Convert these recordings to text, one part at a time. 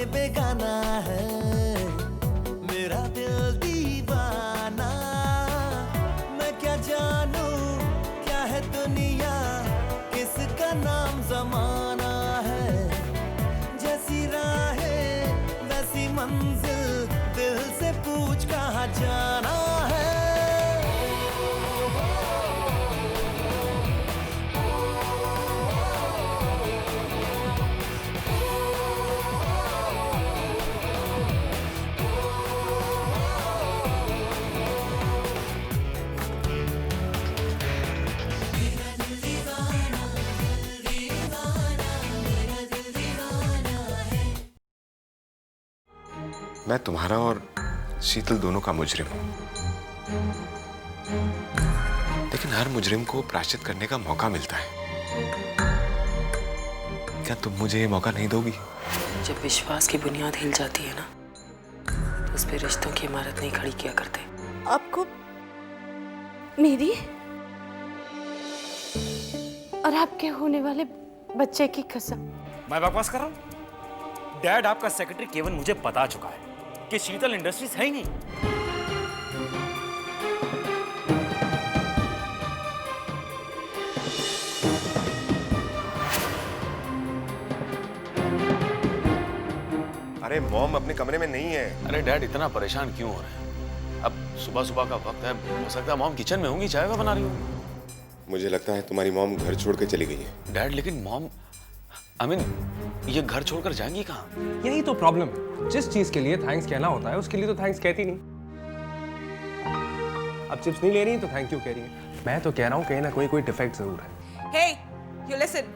बेगाना है मेरा दिल दीवाना। मैं क्या जानूं क्या है दुनिया, किसका नाम जमाना है। जैसी राहें वैसी मंजिल, दिल से पूछ कहाँ जाना है। मैं तुम्हारा और शीतल दोनों का मुजरिम हूं, लेकिन हर मुजरिम को प्रायश्चित करने का मौका मिलता है। क्या तुम मुझे ये मौका नहीं दोगी? जब विश्वास की बुनियाद हिल जाती है ना, तो उस पे रिश्तों की इमारत नहीं खड़ी किया करते। आपको मेरी और आपके होने वाले बच्चे की कसम। मैं बकवास कर रहा हूँ? डैड, आपका सेक्रेटरी केवल मुझे बता चुका है कि शीतल इंडस्ट्रीज है ही नहीं। अरे मॉम अपने कमरे में नहीं है। अरे डैड, इतना परेशान क्यों हो रहे हैं? अब सुबह सुबह का वक्त है, हो सकता है मॉम किचन में होंगी, चाय बना रही होंगी। मुझे लगता है तुम्हारी मॉम घर छोड़ के चली गई है। डैड, लेकिन मॉम ये घर छोड़कर जाएंगी कहाँ? यही तो प्रॉब्लम है। जिस चीज के लिए थैंक्स कहना होता है उसके लिए तो थैंक्स कहती नहीं। अब चिप्स नहीं ले रही तो थैंक यू कह रही है। मैं तो कह रहा हूँ कहीं ना कोई डिफेक्ट जरूर है। Hey, you listen.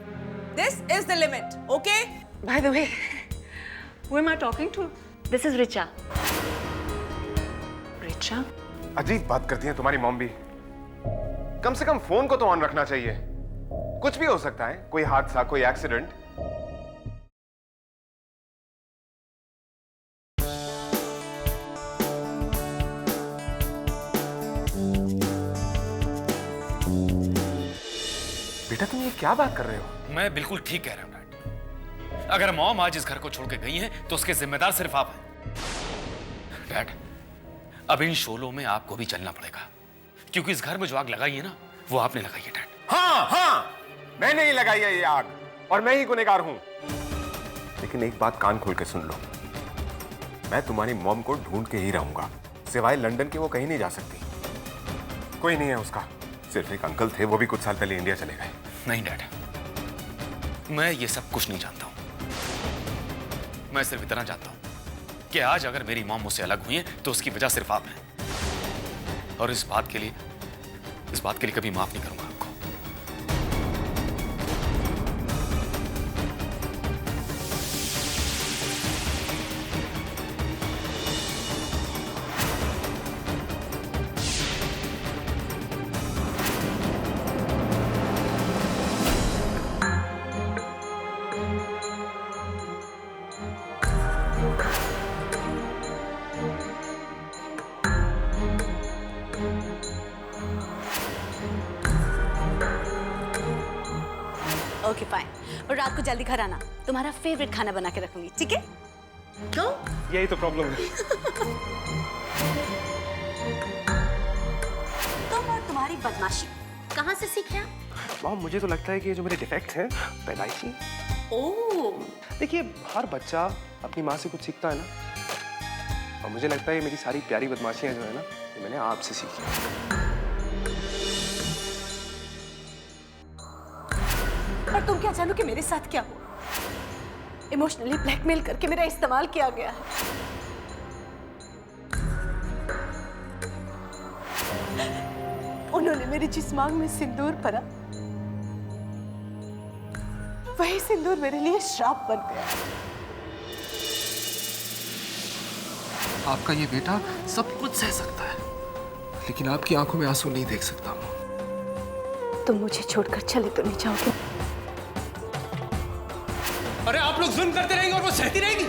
This is the limit, okay? By the way, who am I talking to? This is Richa. Richa? अजीब बात करती है तुम्हारी मॉम भी। कम से कम फोन को तो ऑन रखना चाहिए। कुछ भी हो सकता है, कोई हादसा, कोई एक्सीडेंट। बेटा तुम ये क्या बात कर रहे हो? मैं बिल्कुल ठीक कह रहा हूँ डैड। अगर मॉम आज इस घर को छोड़ के गई हैं, तो उसके जिम्मेदार सिर्फ आप हैं। डैड, अब इन शोलों में आपको भी चलना पड़ेगा, क्योंकि इस घर में जो आग लगाई है ना, वो आपने लगाई है डैड। हाँ, मैंने ही लगाई है ये आग और मैं ही गुनहगार हूं। लेकिन एक बात कान खोल के सुन लो, मैं तुम्हारी मॉम को ढूंढ के ही रहूंगा। सिवाय लंदन के वो कहीं नहीं जा सकती। कोई नहीं है उसका, सिर्फ एक अंकल थे, वो भी कुछ साल पहले इंडिया चले गए। नहीं डैड, मैं ये सब कुछ नहीं जानता हूं। मैं सिर्फ इतना जानता हूं कि आज अगर मेरी मॉम मुझसे अलग हुई है, तो उसकी वजह सिर्फ आप हैं। और इस बात के लिए कभी माफ नहीं करूंगा आपको। Okay fine. और रात को जल्दी घर आना, तुम्हारा फेवरेट खाना बना के रखूंगी, ठीक है? Go? यही तो प्रॉब्लम है। तुम और तुम्हारी बदमाशी कहाँ से सीखे आप? मॉम मुझे तो लगता है कि ये जो मेरे डिफेक्ट हैं पैदाइशी। ओह, देखिए हर बच्चा अपनी माँ से कुछ सीखता है ना, और मुझे लगता है ये मेरी सारी प्यारी बदमाशियां जो है ना, ये मैंने आपसे सीखी। पर तुम क्या जानो कि मेरे साथ क्या हुआ? इमोशनली ब्लैकमेल करके मेरा इस्तेमाल किया गया है। उन्होंने मेरी जिस मांग में सिंदूर भरा, वही सिंदूर मेरे लिए श्राप बन गया। आपका ये बेटा सब कुछ सह सकता है, लेकिन आपकी आंखों में आंसू नहीं देख सकता। तुम मुझे छोड़कर चले तो नहीं जाओगे? अरे आप लोग जुल्म करते रहेंगे और वो सहती रहेगी।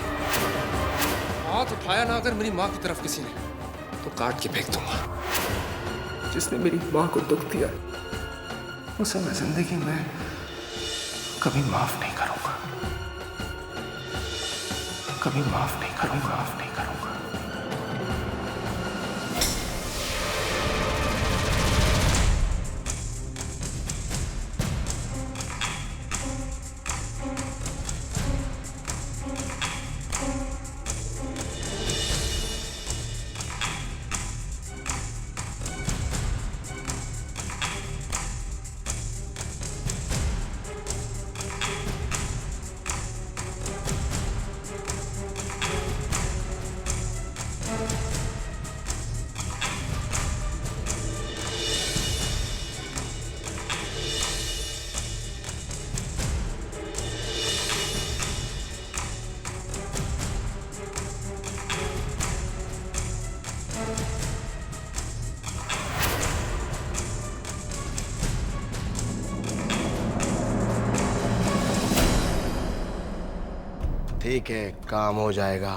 हाथ उठाया ना अगर मेरी माँ की तरफ किसी ने, तो काट के फेंक दूंगा। जिसने मेरी माँ को दुख दिया उसे मैं जिंदगी में कभी माफ नहीं करूंगा, कभी माफ नहीं करूंगा, माफ नहीं करूंगा। ठीक है, काम हो जाएगा।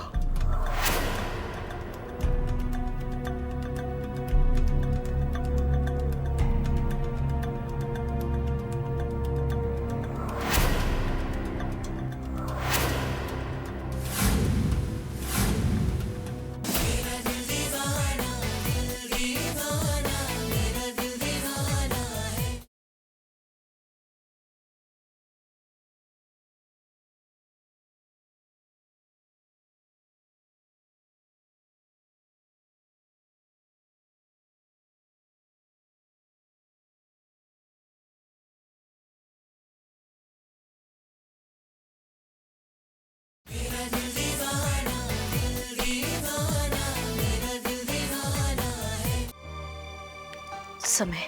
समय,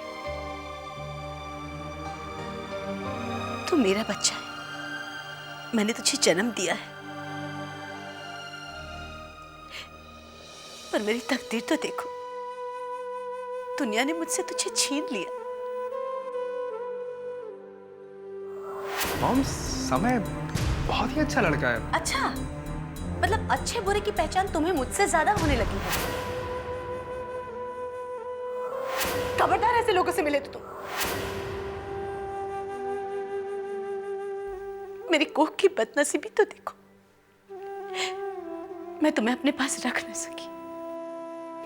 तू मेरा बच्चा है, मैंने तुझे जन्म दिया है, पर मेरी तकदीर तो देखो, दुनिया ने मुझसे तुझे छीन लिया। मॉम, समय बहुत ही अच्छा लड़का है। अच्छा, मतलब अच्छे बुरे की पहचान तुम्हें मुझसे ज्यादा होने लगी है। खबरदार ऐसे लोगों से मिले तो तुम। मेरी कोख की बदनसीबी तो देखो, मैं तुम्हें अपने पास रख न सकी,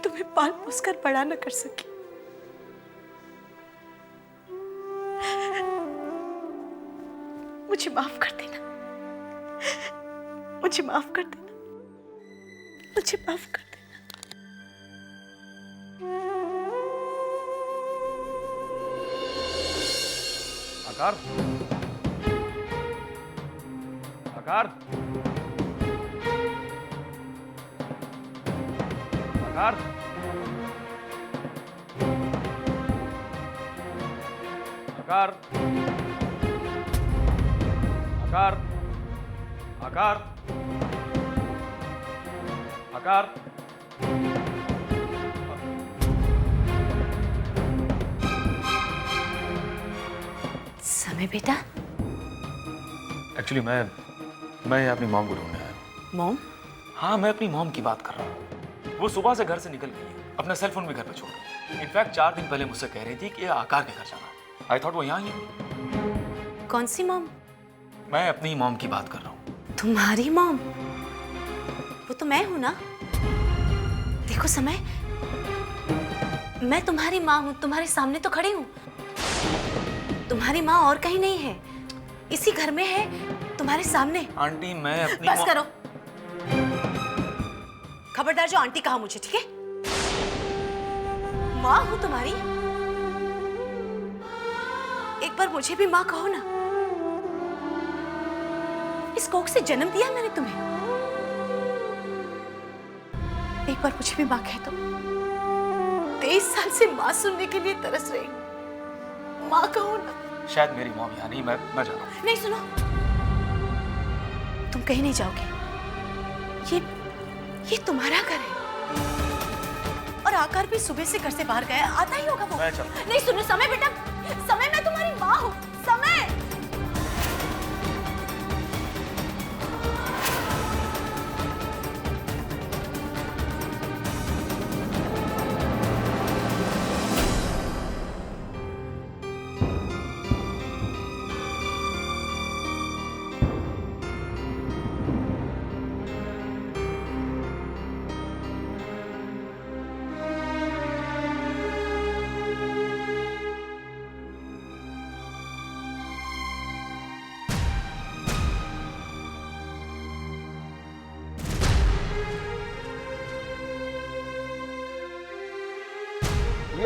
तुम्हें पाल पोस कर बड़ा न कर सकी। मुझे माफ कर देना, मुझे माफ कर देना, मुझे माफ कर देना। आकार, आकार, आकार, आकार, आकार, आकार, आकार। समय बेटा, एक्चुअली मैं अपनी मॉम को ढूंढने आया हूँ। मॉम? हाँ, मैं अपनी मॉम की बात कर रहा हूँ। वो सुबह से घर से निकल गई है, अपना सेल फोन भी घर पे छोड़ गई। इनफैक्ट 4 दिन पहले मुझसे कह रही थी कि आकार के घर जाना है। आई थॉट वो यहाँ ही है। कौन सी मॉम? मैं अपनी मॉम की बात कर रहा हूँ। तुम्हारी मॉम? वो तो मैं हूं ना। देखो समय, मैं तुम्हारी माँ हूं, तुम्हारे सामने तो खड़ी हूं। तुम्हारी माँ और कहीं नहीं है, इसी घर में है, तुम्हारे सामने। आंटी, मैं अपनी बस करो, खबरदार जो आंटी कहा मुझे, ठीक है? माँ हूं तुम्हारी, एक बार मुझे भी माँ कहो ना। इस कोख से जन्म दिया मैंने तुम्हें, एक बार मुझे भी माँ कह दो। 23 साल से माँ सुनने के लिए तरस रही, माँ कहो ना। शायद मेरी मॉम यहाँ नहीं, मैं जा रहा हूँ। नहीं, सुनो, तुम कहीं नहीं जाओगे। ये तुम्हारा घर है, और आकार भी सुबह से घर से बाहर गया, आता ही होगा वो। मैं चलता हूँ। नहीं सुनो समय बेटा, समय, मैं तुम्हारी माँ हूँ। समय,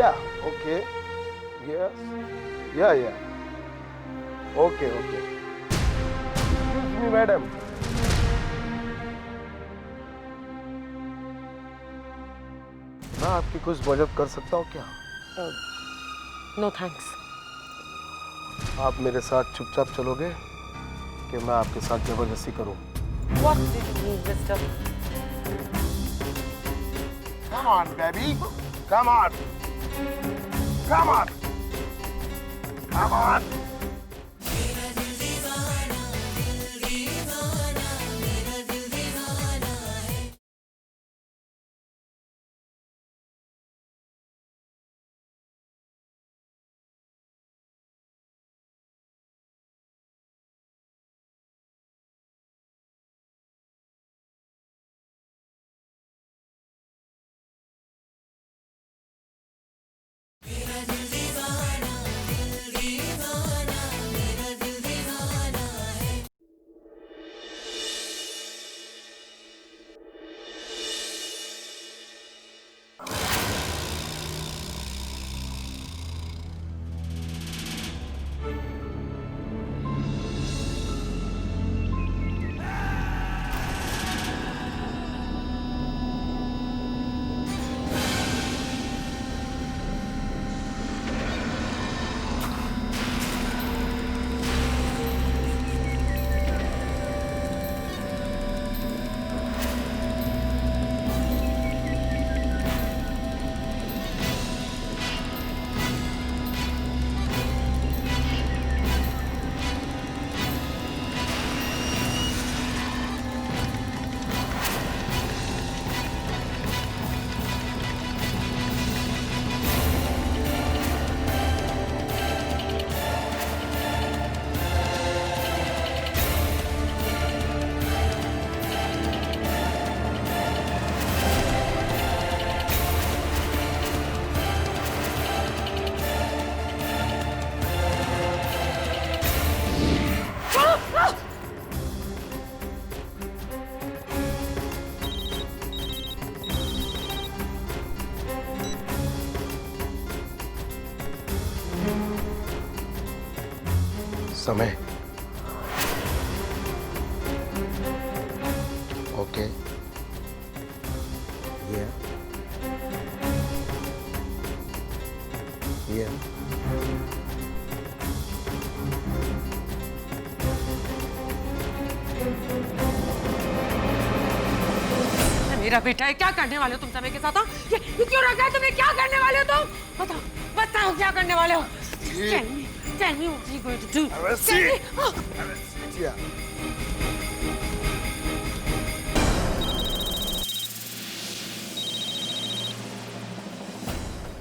Yeah, okay. Yes. Yeah. Okay. Excuse me, madam. मैं आपकी कुछ मदद कर सकता हूँ क्या? No thanks. आप मेरे साथ चुपचाप चलोगे कि मैं आपके साथ जबरदस्ती करूँ? What did you mean, mister? Come on, baby. Come on. समय ओके ये मेरा बेटा है, क्या करने वाले हो तुम समय के साथ? ये क्यों रखा है तुम्हें? क्या करने वाले हो तुम? बताओ क्या करने वाले हो? Tell me what you're going to do.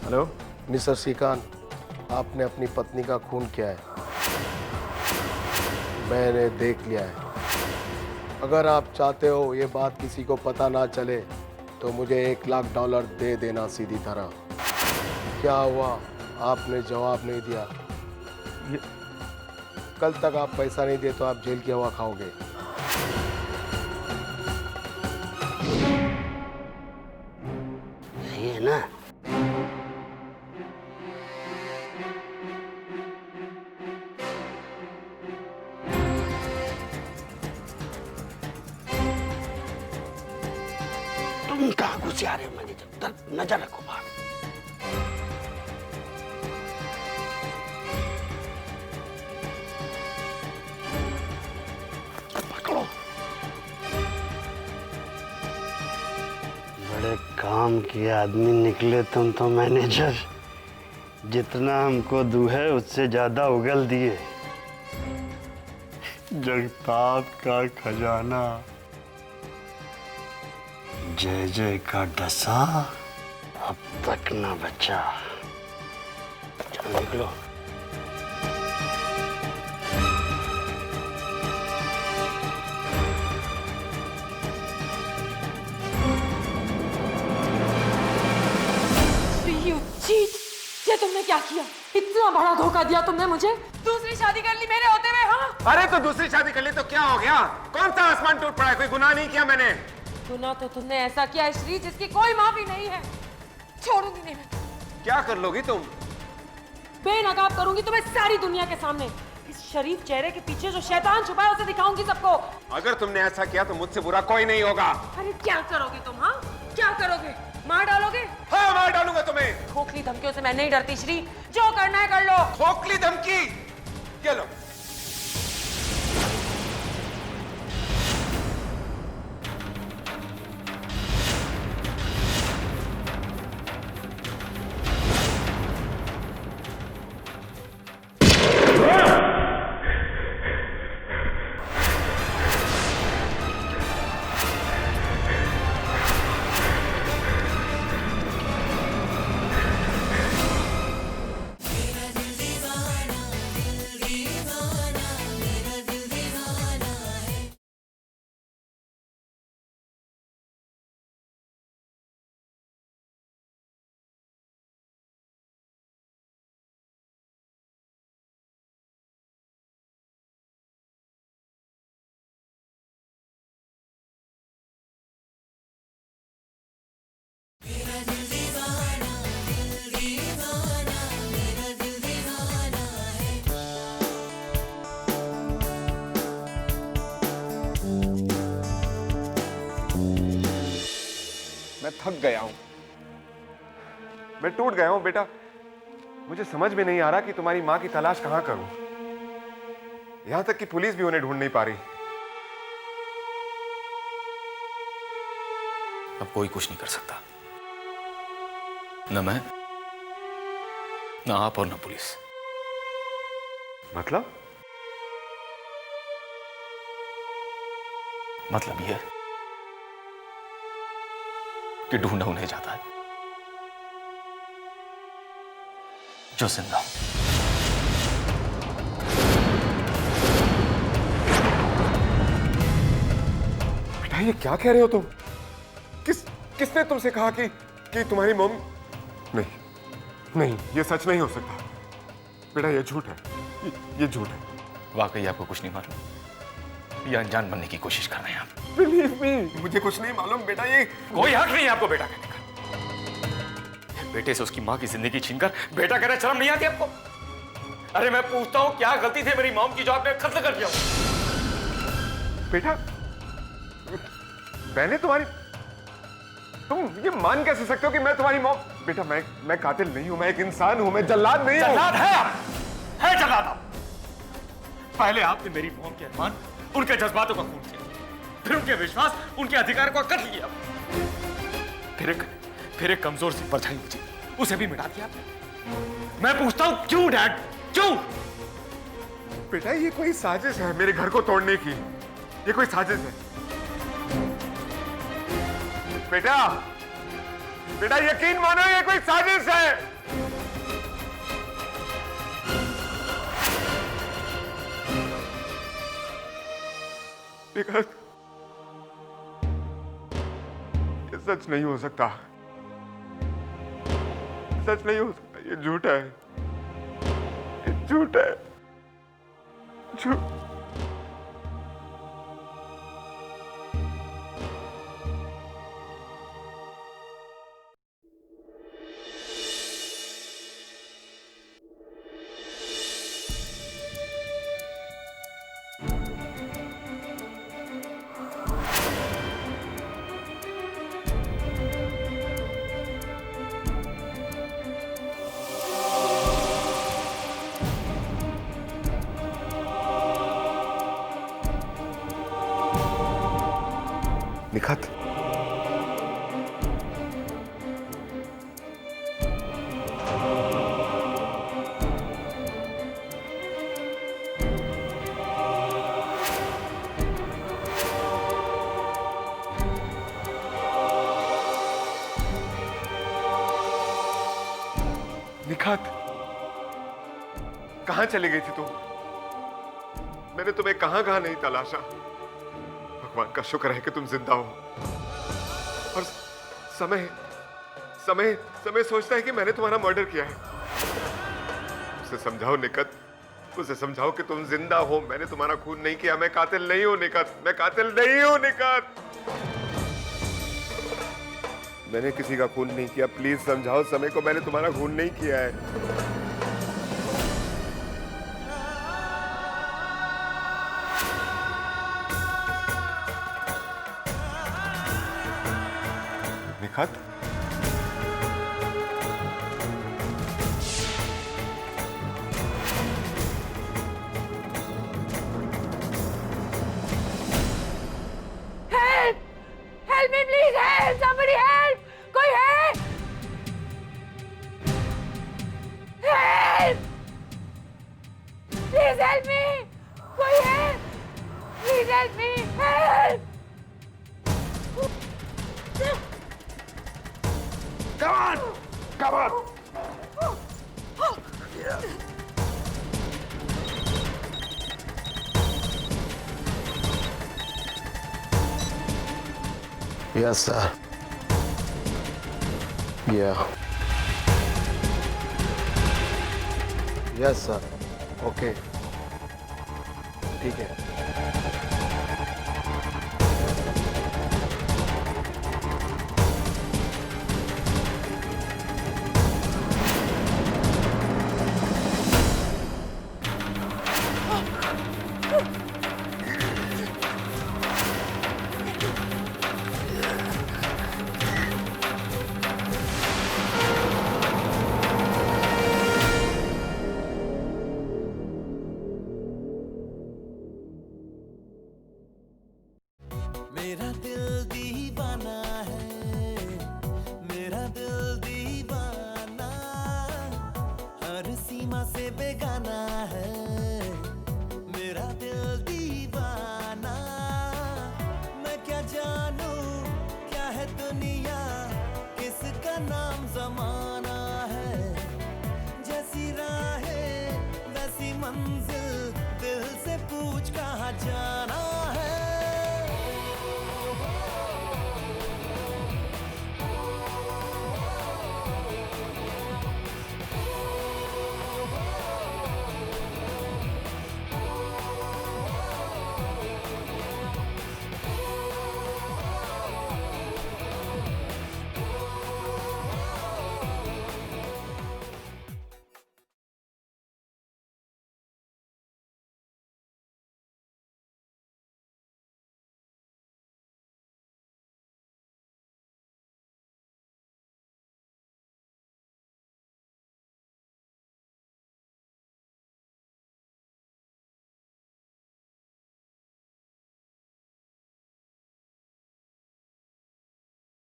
Hello mister Srikanth, आपने अपनी पत्नी का खून किया है, मैंने देख लिया है। अगर आप चाहते हो ये बात किसी को पता ना चले तो मुझे $1 लाख दे देना सीधी तरह। क्या हुआ, आपने जवाब नहीं दिया? कल तक आप पैसा नहीं दे तो आप जेल की हवा खाओगे। यही है ना? तुम कहाँ घुसे आ रहे हो मैनेजर? नजर रखो बाहर। बड़े काम किए आदमी निकले तुम तो मैनेजर। जितना हमको दूहे उससे ज्यादा उगल दिए। जगताप का खजाना जय जय का डसा अब तक न बचा। चलो निकलो। ये तुमने क्या किया? इतना बड़ा धोखा दिया तुमने मुझे। दूसरी शादी कर ली मेरे होते हुए। हाँ, अरे तो दूसरी शादी कर ली तो क्या हो गया? कौन सा आसमान टूट पड़ा? कोई गुनाह नहीं किया मैंने। गुनाह तो तुमने ऐसा किया है श्री, जिसकी कोई माफी नहीं है। छोड़ूंगी नहीं मैं। क्या कर लोगी तुम? बेनकाब करूंगी तुम्हें सारी दुनिया के सामने। इस शरीफ चेहरे के पीछे जो शैतान छुपा है उसे दिखाऊंगी सबको। अगर तुमने ऐसा किया तो मुझसे बुरा कोई नहीं होगा। अरे क्या करोगे तुम? हाँ क्या करोगे? मार डालोगे? हाँ मार डालूंगा तुम्हें। खोखली धमकियों से मैं नहीं डरती श्री, जो करना है कर लो। खोखली धमकी? चलो मैं थक गया हूं, मैं टूट गया हूं बेटा। मुझे समझ में नहीं आ रहा कि तुम्हारी मां की तलाश कहां करूं। यहां तक कि पुलिस भी उन्हें ढूंढ नहीं पा रही। अब कोई कुछ नहीं कर सकता, न मैं, न आप और न पुलिस। मतलब यह कि ढूंढा उन्हें जाता है जो जिंदा हो। बेटा ये क्या कह रहे हो तुम? किसने तुमसे कहा कि तुम्हारी मॉम? नहीं, ये सच नहीं हो सकता बेटा, ये झूठ है, ये झूठ है। वाकई आपको कुछ नहीं मालूम? ये अनजान बनने की कोशिश कर रहे हैं आप? बिलीव मी, मुझे कुछ नहीं मालूम बेटा। ये कोई हक नहीं है आपको बेटा कहने का। बेटे से उसकी मां की जिंदगी छीनकर बेटा कहना शर्म नहीं आती आपको? अरे मैं पूछता हूं क्या गलती थी मेरी मॉम की जो आपने खत्म कर दिया? बेटा मैंने तुम ये मान कैसे सकते हो कि मैं तुम्हारी मॉम? बेटा मैं कातिल नहीं हूं, मैं एक इंसान हूं, मैं जल्लाद नहीं हूं। जल्लाद है जल्लाद आप। पहले आपने मेरी मॉम के अरमान, उनके जज्बातों का खून किया, फिर उनके विश्वास, उनके अधिकार को कत्ल किया, फिर एक कमजोर सी परछाई बची, उसे भी मिटा दिया आपने। मैं पूछता हूं क्यों डैड, क्यों? बेटा ये कोई साजिश है मेरे घर को तोड़ने की, ये कोई साजिश है। बेटा यकीन मानो ये कोई साजिश है। ये सच नहीं हो सकता, सच नहीं हो सकता, ये झूठ है, ये झूठ है, झूठ। निखत, निखत कहां चली गई थी तुम? मैंने तुम्हें कहां कहां नहीं तलाशा। भगवान का शुक्र है कि तुम जिंदा हो। और समय सोचता है कि मैंने तुम्हारा मर्डर किया है। उसे समझाओ निकट, उसे समझाओ कि तुम जिंदा हो, मैंने तुम्हारा खून नहीं किया, मैं कातिल नहीं हूं निकट, मैं कातिल नहीं हूं निकट। मैंने किसी का खून नहीं किया। प्लीज समझाओ समय को, मैंने तुम्हारा खून नहीं किया है। Nikhat, Help me, please! Help! Somebody help! कोई है? Help! Please help me! कोई है? Please help me! Help! Come on! Come on! Yes, sir. Yeah. Yes, sir. Okay. ठीक है। मेरा दिल दीवाना है, मेरा दिल दीवाना, हर सीमा से बेगाना है। मेरा दिल दीवाना, मैं क्या जानूं क्या है दुनिया, किसका नाम जमाना है। जैसी राहें वैसी मंजिल, दिल से पूछ कहाँ जा